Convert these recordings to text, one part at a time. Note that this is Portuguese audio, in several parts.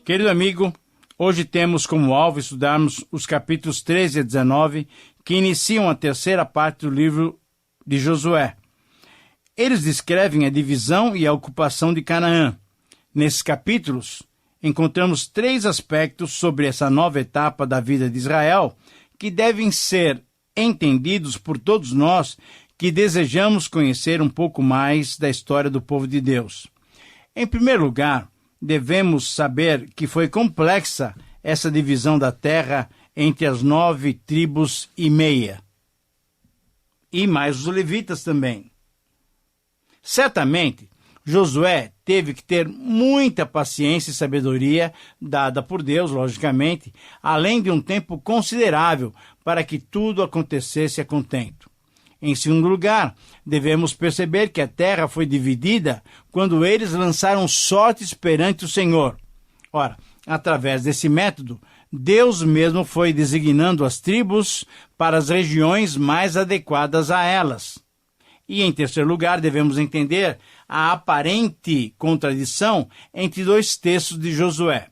Querido amigo, hoje temos como alvo estudarmos os capítulos 13 a 19, que iniciam a terceira parte do livro de Josué. Eles descrevem a divisão e a ocupação de Canaã. Nesses capítulos, encontramos 3 aspectos sobre essa nova etapa da vida de Israel que devem ser entendidos por todos nós que desejamos conhecer um pouco mais da história do povo de Deus. Em primeiro lugar, devemos saber que foi complexa essa divisão da terra entre as 9 tribos e meia. E mais os levitas também. Certamente, Josué teve que ter muita paciência e sabedoria, dada por Deus, logicamente, além de um tempo considerável para que tudo acontecesse a contento. Em segundo lugar, devemos perceber que a terra foi dividida quando eles lançaram sortes perante o Senhor. Ora, através desse método, Deus mesmo foi designando as tribos para as regiões mais adequadas a elas. E, em terceiro lugar, devemos entender a aparente contradição entre 2 textos de Josué.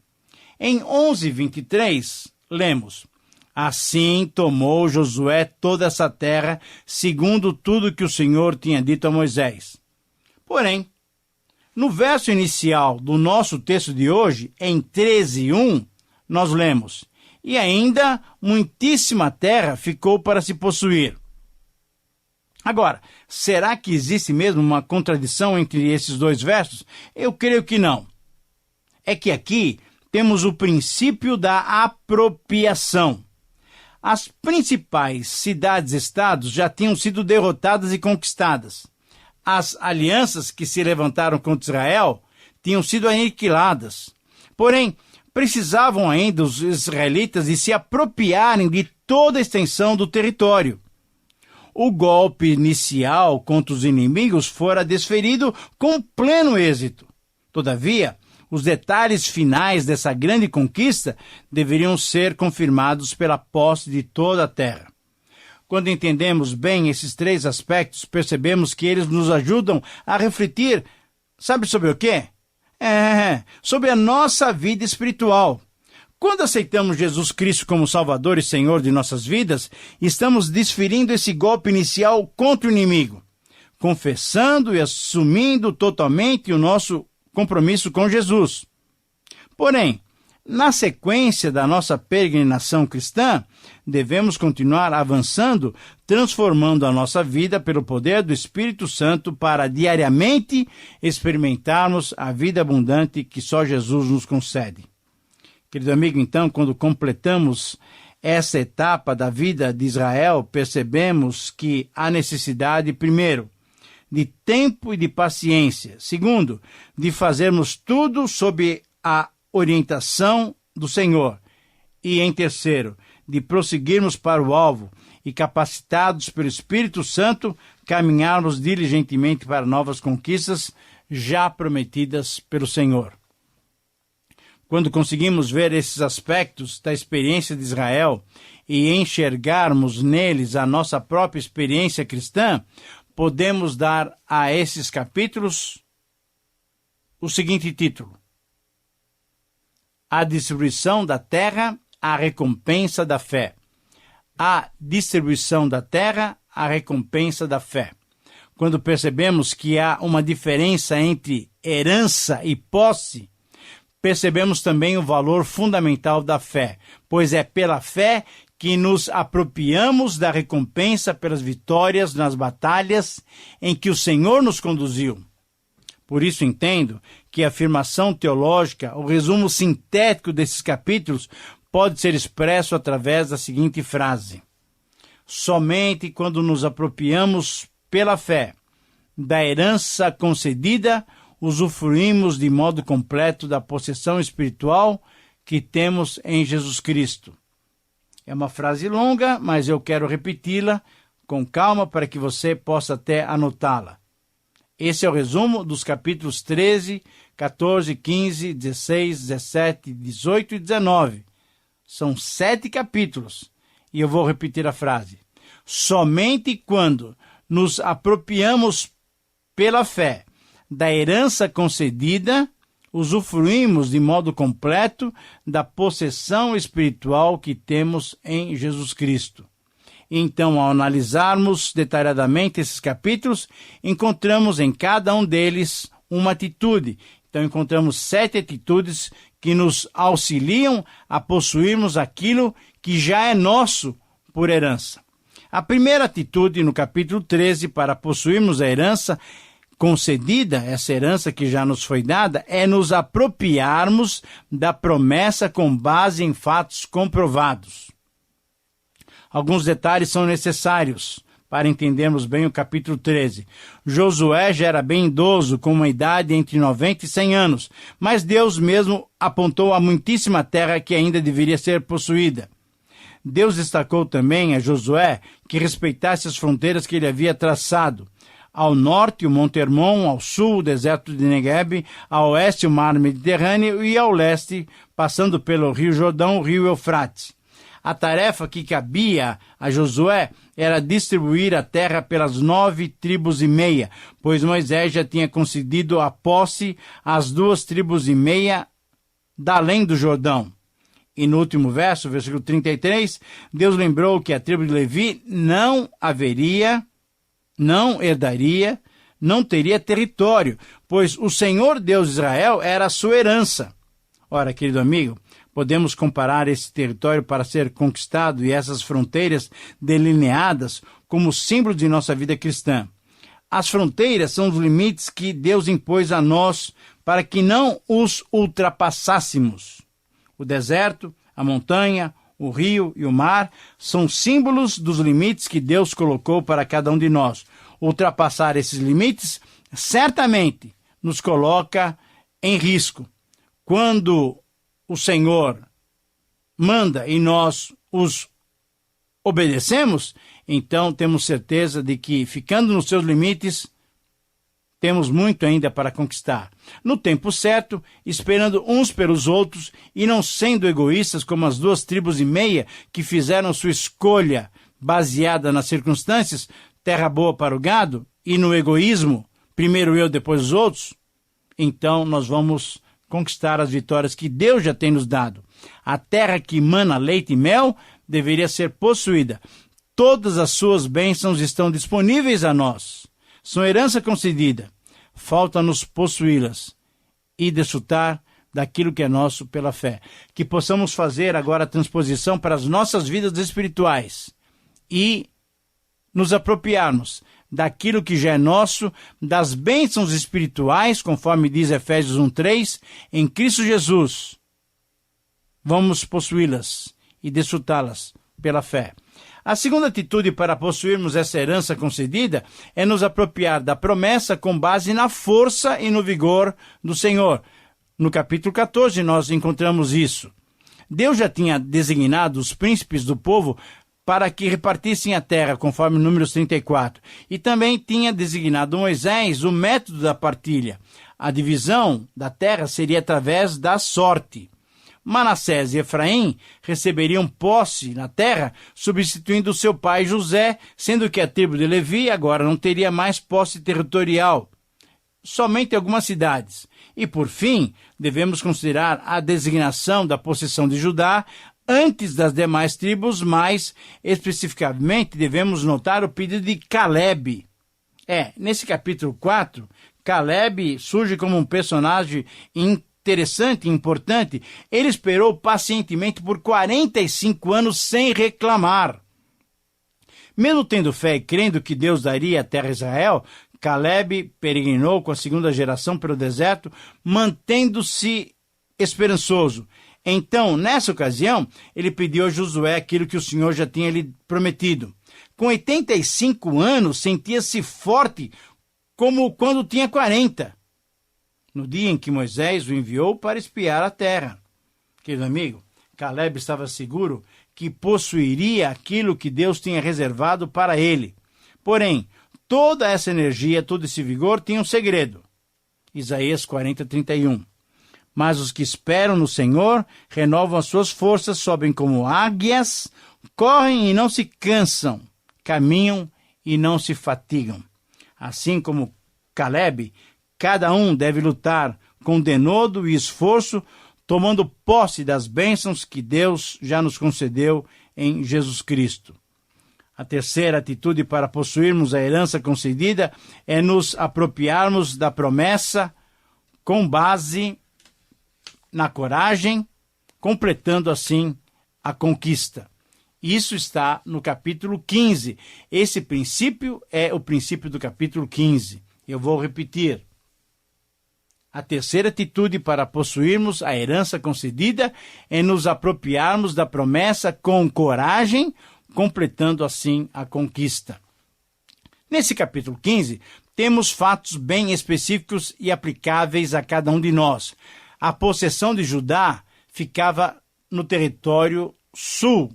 Em 11:23, lemos: Assim tomou Josué toda essa terra, segundo tudo que o Senhor tinha dito a Moisés. Porém, no verso inicial do nosso texto de hoje, em 13:1, nós lemos: E ainda muitíssima terra ficou para se possuir. Agora, será que existe mesmo uma contradição entre esses 2 versos? Eu creio que não. É que aqui temos o princípio da apropriação. As principais cidades-estados já tinham sido derrotadas e conquistadas. As alianças que se levantaram contra Israel tinham sido aniquiladas. Porém, precisavam ainda os israelitas de se apropriarem de toda a extensão do território. O golpe inicial contra os inimigos fora desferido com pleno êxito. Todavia, os detalhes finais dessa grande conquista deveriam ser confirmados pela posse de toda a terra. Quando entendemos bem esses 3 aspectos, percebemos que eles nos ajudam a refletir, sabe sobre o quê? Sobre a nossa vida espiritual. Quando aceitamos Jesus Cristo como Salvador e Senhor de nossas vidas, estamos desferindo esse golpe inicial contra o inimigo, confessando e assumindo totalmente o nosso compromisso com Jesus. Porém, na sequência da nossa peregrinação cristã, devemos continuar avançando, transformando a nossa vida pelo poder do Espírito Santo para diariamente experimentarmos a vida abundante que só Jesus nos concede. Querido amigo, então, quando completamos essa etapa da vida de Israel, percebemos que há necessidade, primeiro, de tempo e de paciência. Segundo, de fazermos tudo sob a orientação do Senhor. E, em terceiro, de prosseguirmos para o alvo e, capacitados pelo Espírito Santo, caminharmos diligentemente para novas conquistas já prometidas pelo Senhor. Quando conseguimos ver esses aspectos da experiência de Israel e enxergarmos neles a nossa própria experiência cristã, podemos dar a esses capítulos o seguinte título: A distribuição da terra, a recompensa da fé. A distribuição da terra, a recompensa da fé. Quando percebemos que há uma diferença entre herança e posse, percebemos também o valor fundamental da fé, pois é pela fé que nos apropriamos da recompensa pelas vitórias nas batalhas em que o Senhor nos conduziu. Por isso entendo que a afirmação teológica, o resumo sintético desses capítulos, pode ser expresso através da seguinte frase: somente quando nos apropriamos pela fé da herança concedida, usufruímos de modo completo da possessão espiritual que temos em Jesus Cristo. É uma frase longa, mas eu quero repeti-la com calma para que você possa até anotá-la. Esse é o resumo dos capítulos 13, 14, 15, 16, 17, 18 e 19. São 7 capítulos. E eu vou repetir a frase: somente quando nos apropriamos pela fé da herança concedida, usufruímos de modo completo da possessão espiritual que temos em Jesus Cristo. Então, ao analisarmos detalhadamente esses capítulos, encontramos em cada um deles uma atitude. Então, encontramos 7 atitudes que nos auxiliam a possuirmos aquilo que já é nosso por herança. A primeira atitude, no capítulo 13, para possuirmos a herança concedida, essa herança que já nos foi dada, é nos apropriarmos da promessa com base em fatos comprovados. Alguns detalhes são necessários para entendermos bem o capítulo 13. Josué já era bem idoso, com uma idade entre 90 e 100 anos, mas Deus mesmo apontou a muitíssima terra que ainda deveria ser possuída. Deus destacou também a Josué que respeitasse as fronteiras que ele havia traçado. Ao norte, o Monte Hermon, ao sul, o deserto de Negueb, a oeste, o mar Mediterrâneo e ao leste, passando pelo rio Jordão, o rio Eufrates. A tarefa que cabia a Josué era distribuir a terra pelas 9 tribos e meia, pois Moisés já tinha concedido a posse às 2 tribos e meia da além do Jordão. E no último verso, versículo 33, Deus lembrou que a tribo de Levi não herdaria, não teria território, pois o Senhor Deus de Israel era a sua herança. Ora, querido amigo, podemos comparar esse território para ser conquistado e essas fronteiras delineadas como símbolo de nossa vida cristã. As fronteiras são os limites que Deus impôs a nós para que não os ultrapassássemos. O deserto, a montanha, o rio e o mar são símbolos dos limites que Deus colocou para cada um de nós. Ultrapassar esses limites certamente nos coloca em risco. Quando o Senhor manda e nós os obedecemos, então temos certeza de que, ficando nos seus limites, temos muito ainda para conquistar. No tempo certo, esperando uns pelos outros e não sendo egoístas como as 2 tribos e meia que fizeram sua escolha baseada nas circunstâncias, terra boa para o gado, e no egoísmo, primeiro eu, depois os outros, então nós vamos conquistar as vitórias que Deus já tem nos dado. A terra que mana leite e mel deveria ser possuída. Todas as suas bênçãos estão disponíveis a nós. São herança concedida. Falta-nos possuí-las e desfrutar daquilo que é nosso pela fé. Que possamos fazer agora a transposição para as nossas vidas espirituais e nos apropriarmos daquilo que já é nosso, das bênçãos espirituais, conforme diz Efésios 1:3, em Cristo Jesus. Vamos possuí-las e desfrutá-las pela fé. A segunda atitude para possuirmos essa herança concedida é nos apropriar da promessa com base na força e no vigor do Senhor. No capítulo 14 nós encontramos isso. Deus já tinha designado os príncipes do povo para que repartissem a terra, conforme Números 34. E também tinha designado Moisés o método da partilha. A divisão da terra seria através da sorte. Manassés e Efraim receberiam posse na terra, substituindo seu pai José, sendo que a tribo de Levi agora não teria mais posse territorial, somente algumas cidades. E, por fim, devemos considerar a designação da possessão de Judá antes das demais tribos, mas, especificamente, devemos notar o pedido de Caleb. Nesse capítulo 4, Caleb surge como um personagem interessante e importante. Ele esperou pacientemente por 45 anos sem reclamar. Mesmo tendo fé e crendo que Deus daria a terra a Israel, Caleb peregrinou com a segunda geração pelo deserto, mantendo-se esperançoso. Então, nessa ocasião, ele pediu a Josué aquilo que o Senhor já tinha lhe prometido. Com 85 anos, sentia-se forte como quando tinha 40. No dia em que Moisés o enviou para espiar a terra. Querido amigo, Caleb estava seguro que possuiria aquilo que Deus tinha reservado para ele. Porém, toda essa energia, todo esse vigor tinha um segredo. Isaías 40:31. Mas os que esperam no Senhor renovam as suas forças, sobem como águias, correm e não se cansam, caminham e não se fatigam. Assim como Caleb, cada um deve lutar com denodo e esforço, tomando posse das bênçãos que Deus já nos concedeu em Jesus Cristo. A terceira atitude para possuirmos a herança concedida é nos apropriarmos da promessa com base na coragem, completando assim a conquista. Isso está no capítulo 15. Esse princípio é o princípio do capítulo 15. Eu vou repetir. A terceira atitude para possuirmos a herança concedida é nos apropriarmos da promessa com coragem, completando assim a conquista. Nesse capítulo 15, temos fatos bem específicos e aplicáveis a cada um de nós. A possessão de Judá ficava no território sul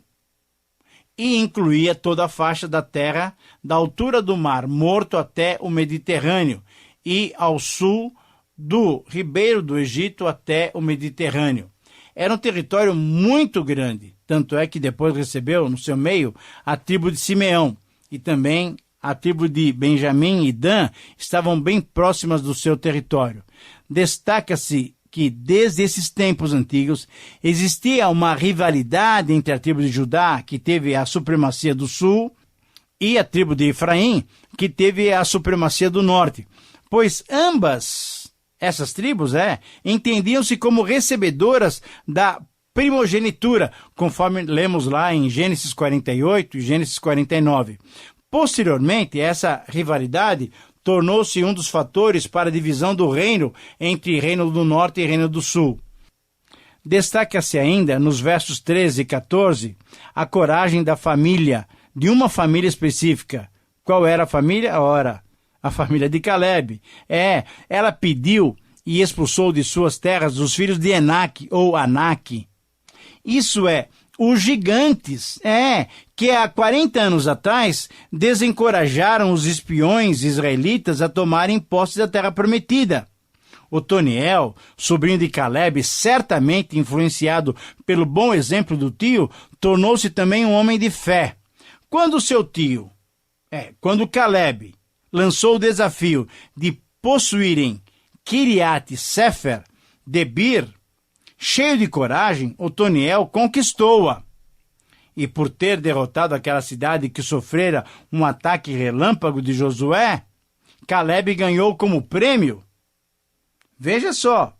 e incluía toda a faixa da terra, da altura do Mar Morto até o Mediterrâneo, e ao sul do Ribeiro do Egito até o Mediterrâneo. Era um território muito grande, tanto é que depois recebeu no seu meio a tribo de Simeão, e também a tribo de Benjamim e Dan estavam bem próximas do seu território. Destaca-se que desde esses tempos antigos existia uma rivalidade entre a tribo de Judá, que teve a supremacia do sul, e a tribo de Efraim, que teve a supremacia do norte, pois ambas essas tribos entendiam-se como recebedoras da primogenitura, conforme lemos lá em Gênesis 48 e Gênesis 49. Posteriormente, essa rivalidade tornou-se um dos fatores para a divisão do reino entre Reino do Norte e Reino do Sul. Destaca-se ainda, nos versos 13 e 14, a coragem da família, de uma família específica. Qual era a família? Ora, a família de Caleb. Ela pediu e expulsou de suas terras os filhos de Enaque ou Anaque. Isso é, os gigantes, que há 40 anos atrás desencorajaram os espiões israelitas a tomarem posse da terra prometida. Otoniel, sobrinho de Caleb, certamente influenciado pelo bom exemplo do tio, tornou-se também um homem de fé. Quando seu tio, quando Caleb lançou o desafio de possuírem Kiriat Sefer, Debir, cheio de coragem, Otoniel conquistou-a. E por ter derrotado aquela cidade que sofrera um ataque relâmpago de Josué, Caleb ganhou como prêmio, veja só,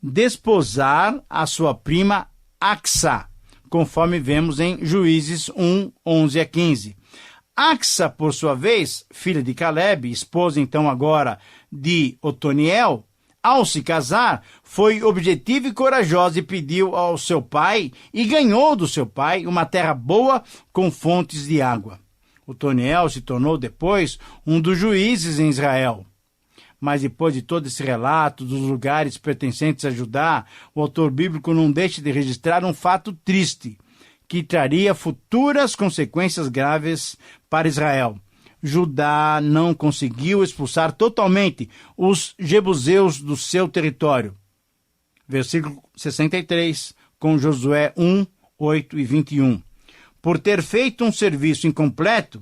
desposar a sua prima Axa, conforme vemos em Juízes 1, 11 a 15. Axa, por sua vez, filha de Caleb, esposa então agora de Otoniel, ao se casar, foi objetiva e corajosa e pediu ao seu pai e ganhou do seu pai uma terra boa com fontes de água. Otoniel se tornou depois um dos juízes em Israel. Mas depois de todo esse relato dos lugares pertencentes a Judá, o autor bíblico não deixa de registrar um fato triste, que traria futuras consequências graves para Israel. Judá não conseguiu expulsar totalmente os jebuseus do seu território. Versículo 63, com Josué 1, 8 e 21. Por ter feito um serviço incompleto,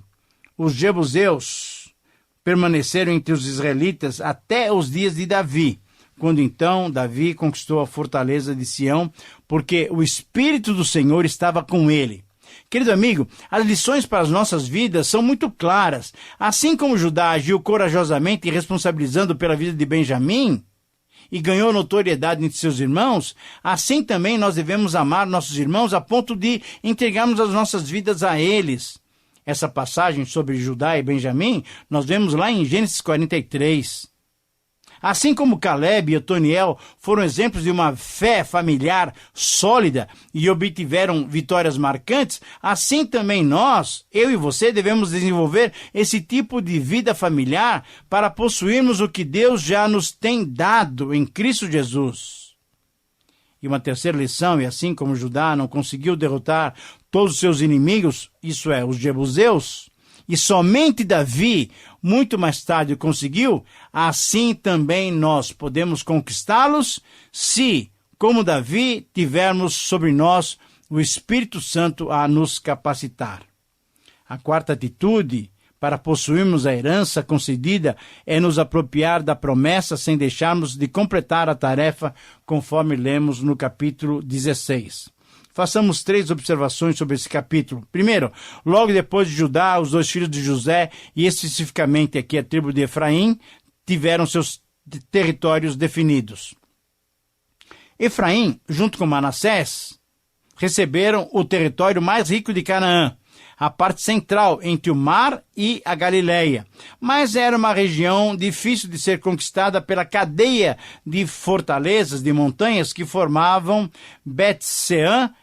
os jebuseus permaneceram entre os israelitas até os dias de Davi, quando então Davi conquistou a fortaleza de Sião, porque o Espírito do Senhor estava com ele. Querido amigo, as lições para as nossas vidas são muito claras. Assim como Judá agiu corajosamente responsabilizando pela vida de Benjamim e ganhou notoriedade entre seus irmãos, assim também nós devemos amar nossos irmãos a ponto de entregarmos as nossas vidas a eles. Essa passagem sobre Judá e Benjamim, nós vemos lá em Gênesis 43. Assim como Caleb e Otoniel foram exemplos de uma fé familiar sólida e obtiveram vitórias marcantes, assim também nós, eu e você, devemos desenvolver esse tipo de vida familiar para possuirmos o que Deus já nos tem dado em Cristo Jesus. E uma terceira lição, e assim como Judá não conseguiu derrotar todos os seus inimigos, isso é, os jebuseus, e somente Davi, muito mais tarde, conseguiu, assim também nós podemos conquistá-los se, como Davi, tivermos sobre nós o Espírito Santo a nos capacitar. A quarta atitude para possuirmos a herança concedida é nos apropriar da promessa sem deixarmos de completar a tarefa, conforme lemos no capítulo 16. Façamos 3 observações sobre esse capítulo. Primeiro, logo depois de Judá, os 2 filhos de José, e especificamente aqui a tribo de Efraim, tiveram seus territórios definidos. Efraim, junto com Manassés, receberam o território mais rico de Canaã, a parte central entre o mar e a Galileia. Mas era uma região difícil de ser conquistada pela cadeia de fortalezas, de montanhas que formavam Bet-Seã,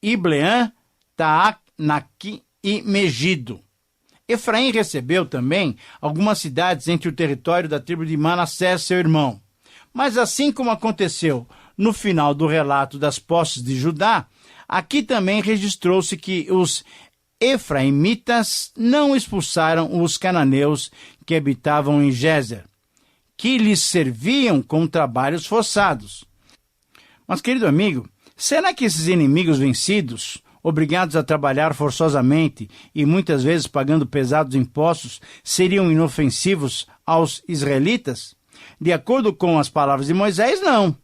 Ibleã, Taac, Naqui e Megido. Efraim recebeu também algumas cidades entre o território da tribo de Manassés, seu irmão. Mas assim como aconteceu no final do relato das posses de Judá, aqui também registrou-se que os efraimitas não expulsaram os cananeus que habitavam em Gézer, que lhes serviam com trabalhos forçados. Mas, querido amigo, será que esses inimigos vencidos, obrigados a trabalhar forçosamente e muitas vezes pagando pesados impostos, seriam inofensivos aos israelitas? De acordo com as palavras de Moisés, não.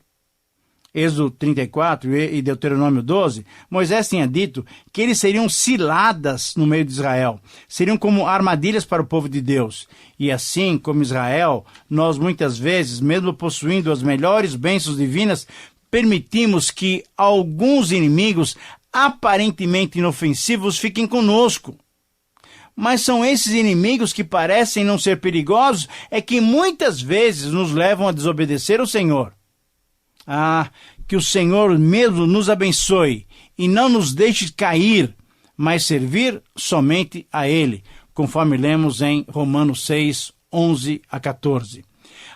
Êxodo 34 e Deuteronômio 12, Moisés tinha dito que eles seriam ciladas no meio de Israel, seriam como armadilhas para o povo de Deus. E assim como Israel, nós muitas vezes, mesmo possuindo as melhores bênçãos divinas, permitimos que alguns inimigos aparentemente inofensivos fiquem conosco. Mas são esses inimigos que parecem não ser perigosos, é que muitas vezes nos levam a desobedecer ao Senhor. Que o Senhor mesmo nos abençoe e não nos deixe cair, mas servir somente a Ele, conforme lemos em Romanos 6, 11 a 14.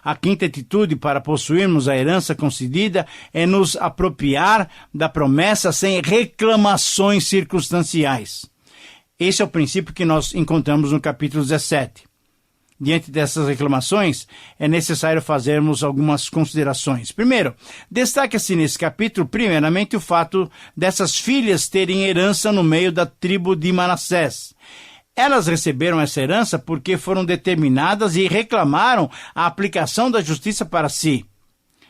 A quinta atitude para possuirmos a herança concedida é nos apropriar da promessa sem reclamações circunstanciais. Esse é o princípio que nós encontramos no capítulo 17. Diante dessas reclamações, é necessário fazermos algumas considerações. Primeiro, destaca-se nesse capítulo, primeiramente, o fato dessas filhas terem herança no meio da tribo de Manassés. Elas receberam essa herança porque foram determinadas e reclamaram a aplicação da justiça para si.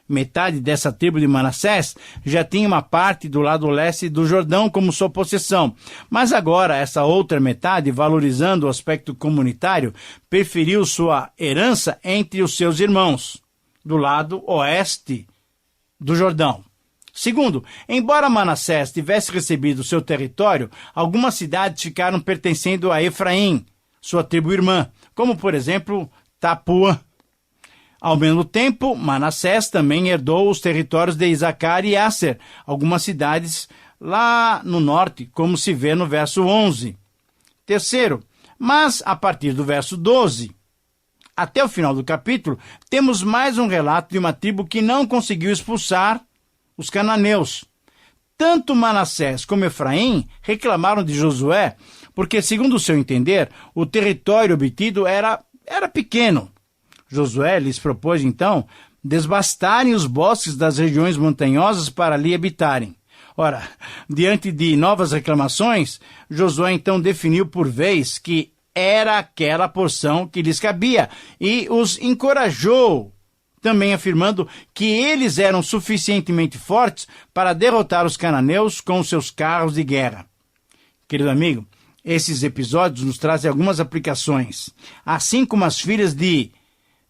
Metade dessa tribo de Manassés já tinha uma parte do lado leste do Jordão como sua possessão. Mas agora, essa outra metade, valorizando o aspecto comunitário, preferiu sua herança entre os seus irmãos, do lado oeste do Jordão. Segundo, embora Manassés tivesse recebido seu território, algumas cidades ficaram pertencendo a Efraim, sua tribo irmã, como, por exemplo, Tapuã. Ao mesmo tempo, Manassés também herdou os territórios de Isacar e Asser, algumas cidades lá no norte, como se vê no verso 11. Terceiro, mas a partir do verso 12, até o final do capítulo, temos mais um relato de uma tribo que não conseguiu expulsar os cananeus. Tanto Manassés como Efraim reclamaram de Josué, porque, segundo o seu entender, o território obtido era pequeno. Josué lhes propôs, então, desbastarem os bosques das regiões montanhosas para ali habitarem. Ora, diante de novas reclamações, Josué então definiu por vez que era aquela porção que lhes cabia e os encorajou, também afirmando que eles eram suficientemente fortes para derrotar os cananeus com seus carros de guerra. Querido amigo, esses episódios nos trazem algumas aplicações, assim como as filhas de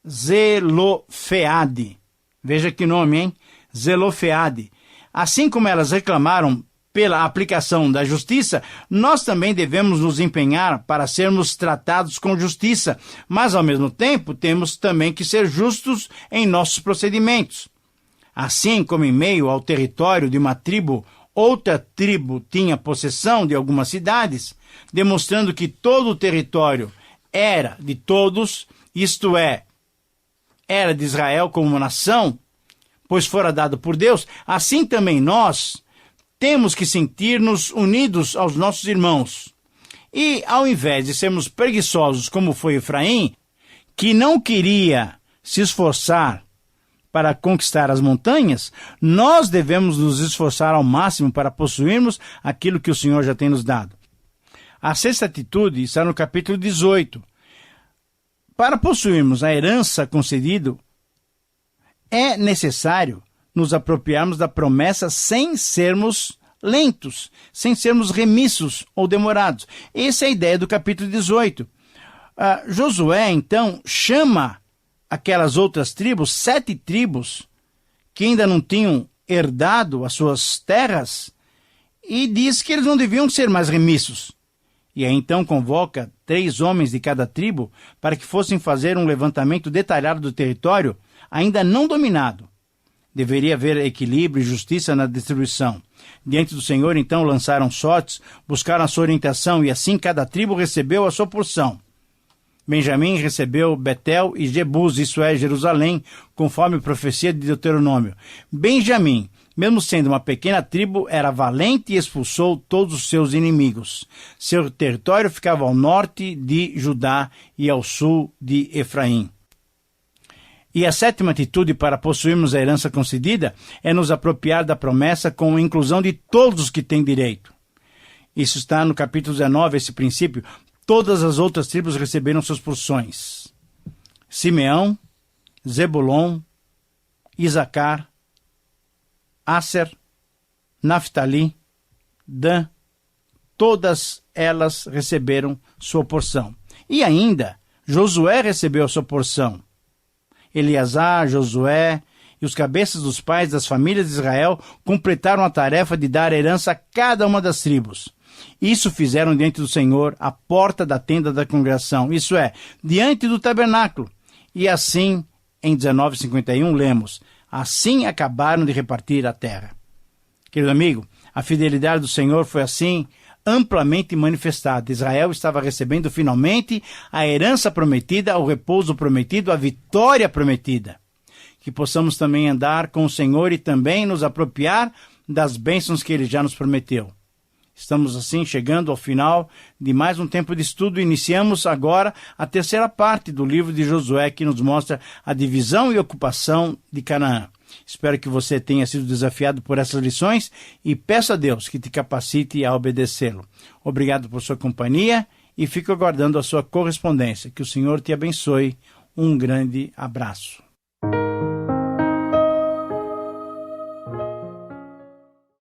Zelofeade. Veja que nome, hein? Zelofeade. Assim como elas reclamaram pela aplicação da justiça, nós também devemos nos empenhar para sermos tratados com justiça, mas ao mesmo tempo temos também que ser justos em nossos procedimentos. Assim como em meio ao território de uma tribo, outra tribo tinha possessão de algumas cidades, demonstrando que todo o território era de todos, isto é, era de Israel como uma nação, pois fora dado por Deus, assim também nós temos que sentir-nos unidos aos nossos irmãos. E, ao invés de sermos preguiçosos como foi Efraim, que não queria se esforçar para conquistar as montanhas, nós devemos nos esforçar ao máximo para possuirmos aquilo que o Senhor já tem nos dado. A sexta atitude está no capítulo 18, para possuirmos a herança concedida, é necessário nos apropriarmos da promessa sem sermos lentos, sem sermos remissos ou demorados. Essa é a ideia do capítulo 18. Josué, então, chama aquelas outras tribos, 7 tribos, que ainda não tinham herdado as suas terras, e diz que eles não deviam ser mais remissos. E aí então convoca 3 homens de cada tribo para que fossem fazer um levantamento detalhado do território ainda não dominado. Deveria haver equilíbrio e justiça na distribuição. Diante do Senhor, então, lançaram sortes, buscaram a sua orientação, e assim cada tribo recebeu a sua porção. Benjamim recebeu Betel e Jebus, isso é, Jerusalém, conforme a profecia de Deuteronômio. Benjamim, mesmo sendo uma pequena tribo, era valente e expulsou todos os seus inimigos. Seu território ficava ao norte de Judá e ao sul de Efraim. E a 7ª atitude para possuirmos a herança concedida é nos apropriar da promessa com a inclusão de todos os que têm direito. Isso está no capítulo 19, esse princípio. Todas as outras tribos receberam suas porções. Simeão, Zebulon, Isacar, Asser, Naftali, Dan, todas elas receberam sua porção. E ainda, Josué recebeu a sua porção. Eleazar, Josué e os cabeças dos pais das famílias de Israel completaram a tarefa de dar herança a cada uma das tribos. Isso fizeram diante do Senhor, à porta da tenda da congregação, isso é, diante do tabernáculo. E assim, em 19:51, lemos: assim acabaram de repartir a terra. Querido amigo, a fidelidade do Senhor foi assim amplamente manifestada. Israel estava recebendo finalmente a herança prometida, o repouso prometido, a vitória prometida. Que possamos também andar com o Senhor e também nos apropriar das bênçãos que Ele já nos prometeu. Estamos assim chegando ao final de mais um tempo de estudo. Iniciamos agora a 3ª parte do livro de Josué, que nos mostra a divisão e ocupação de Canaã. Espero que você tenha sido desafiado por essas lições e peço a Deus que te capacite a obedecê-lo. Obrigado por sua companhia e fico aguardando a sua correspondência. Que o Senhor te abençoe. Um grande abraço.